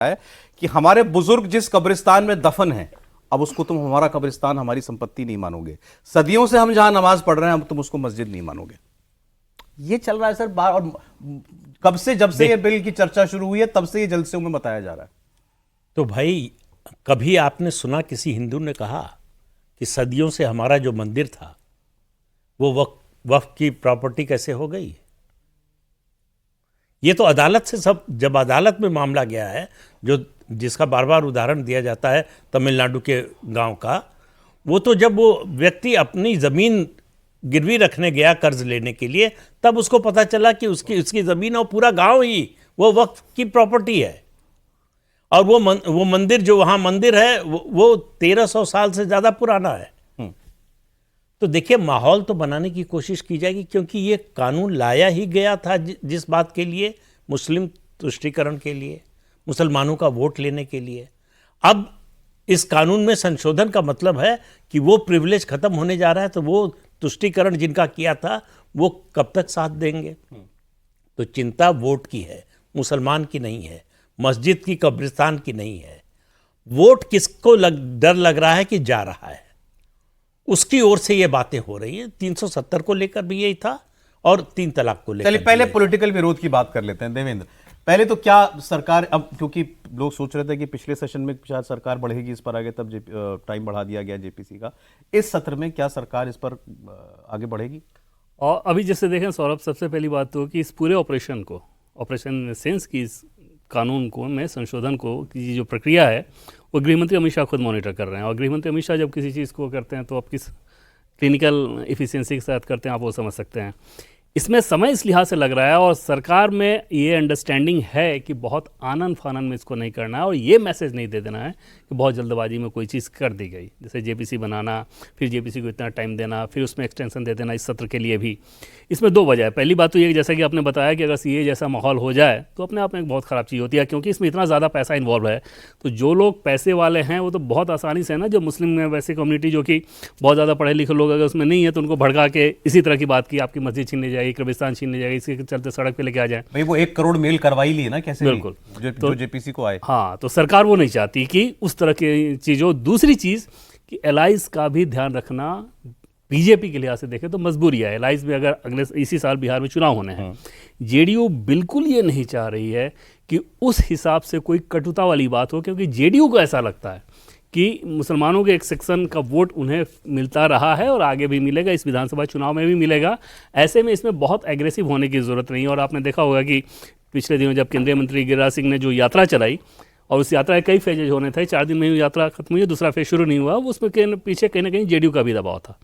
है कि हमारे बुजुर्ग जिस कब्रिस्तान में दफन हैं, अब उसको तुम हमारा कब्रिस्तान, हमारी संपत्ति नहीं मानोगे। सदियों से हम जहां नमाज पढ़ रहे हैं, अब तुम उसको मस्जिद नहीं मानोगे। ये चल रहा है सर बार, और कब से, जब से ये बिल की चर्चा शुरू हुई है, तब से ये जलसों में बताया जा रहा है। तो भाई, कभी आपने सुना किसी हिंदू ने कहा कि सदियों से हमारा जो मंदिर था वो वक्फ की प्रॉपर्टी कैसे हो गई? ये तो अदालत से सब, जब अदालत में मामला गया है, जो जिसका बार बार उदाहरण दिया जाता है तमिलनाडु के गांव का, वो तो जब वो व्यक्ति अपनी ज़मीन गिरवी रखने गया कर्ज लेने के लिए, तब उसको पता चला कि उसकी ज़मीन और पूरा गांव ही वो वक्फ की प्रॉपर्टी है। और वो मंदिर, जो वहाँ मंदिर है, वो 1300 साल से ज़्यादा पुराना है। तो देखिए, माहौल तो बनाने की कोशिश की जाएगी, क्योंकि ये कानून लाया ही गया था जिस बात के लिए, मुस्लिम तुष्टीकरण के लिए, मुसलमानों का वोट लेने के लिए। अब इस कानून में संशोधन का मतलब है कि वो प्रिविलेज खत्म होने जा रहा है, तो वो तुष्टीकरण जिनका किया था वो कब तक साथ देंगे? तो चिंता वोट की है, मुसलमान की नहीं है, मस्जिद की, कब्रिस्तान की नहीं है। वोट किसको डर लग रहा है कि जा रहा है, उसकी ओर से ये बातें हो रही हैं। 370 को लेकर भी यही था, और 3 तलाक को लेकर। चलिए पहले पॉलिटिकल विरोध की बात कर लेते हैं। देवेंद्र, पहले तो क्या सरकार, अब क्योंकि लोग सोच रहे थे कि पिछले सेशन में शायद सरकार बढ़ेगी इस पर आगे, तब टाइम बढ़ा दिया गया जेपीसी का, इस सत्र में क्या सरकार इस पर आगे बढ़ेगी? और अभी जैसे देखें सौरभ, सबसे पहली बात तो कि इस पूरे ऑपरेशन को, ऑपरेशन सेंस की इस कानून को में संशोधन को की जो प्रक्रिया है, वो गृहमंत्री अमित शाह खुद मॉनिटर कर रहे हैं। और गृहमंत्री अमित शाह जब किसी चीज़ को करते हैं तो आप किस क्लिनिकल इफ़िशियंसी के साथ करते हैं, आप वो समझ सकते हैं। इसमें समय इस लिहाज से लग रहा है, और सरकार में ये अंडरस्टैंडिंग है कि बहुत आनन फानन में इसको नहीं करना है, और ये मैसेज नहीं दे देना है कि बहुत जल्दबाजी में कोई चीज़ कर दी गई, जैसे जेपीसी बनाना, फिर जेपीसी को इतना टाइम देना, फिर उसमें एक्सटेंशन दे देना इस सत्र के लिए भी। इसमें 2 वजह है। पहली बात तो ये, जैसा कि आपने बताया कि अगर सीए जैसा माहौल हो जाए तो अपने आप में एक बहुत ख़राब चीज़ होती है, क्योंकि इसमें इतना ज़्यादा पैसा इन्वॉल्व है। तो जो लोग पैसे वाले हैं वो तो बहुत आसानी से, ना, जो मुस्लिम में वैसे कम्युनिटी जो कि बहुत ज़्यादा पढ़े लिखे लोग अगर उसमें नहीं है, तो उनको भड़का के इसी तरह की बात की, आपकी मस्जिद छीनने जाएगी, कब्रिस्तान छीनने जाएगी, इसके चलते सड़क पे लेके आ जाए। भाई वो 1 करोड़ मेल करवाई ली है ना, कैसे? बिल्कुल, जो जेपीसी को आए। हाँ, तो सरकार वो नहीं चाहती कि उस तरह की चीज़ों। दूसरी चीज़ कि एलाइज का भी ध्यान रखना, बीजेपी के लिहाज से देखें तो मजबूरी है। एलाइज में अगर अगले इसी साल बिहार में चुनाव होने हैं, जेडीयू बिल्कुल ये नहीं चाह रही है कि उस हिसाब से कोई कटुता वाली बात हो, क्योंकि जेडीयू को ऐसा लगता है कि मुसलमानों के एक सेक्शन का वोट उन्हें मिलता रहा है और आगे भी मिलेगा, इस विधानसभा चुनाव में भी मिलेगा। ऐसे में इसमें बहुत एग्रेसिव होने की ज़रूरत नहीं है। और आपने देखा होगा कि पिछले दिनों जब केंद्रीय मंत्री गिरिराज सिंह ने जो यात्रा चलाई, और उस यात्रा के कई फेजेज होने थे, 4 दिन में ही यात्रा खत्म हुई, दूसरा फेज शुरू नहीं हुआ, उसमें पीछे कहीं ना कहीं जेडीयू का भी दबाव था।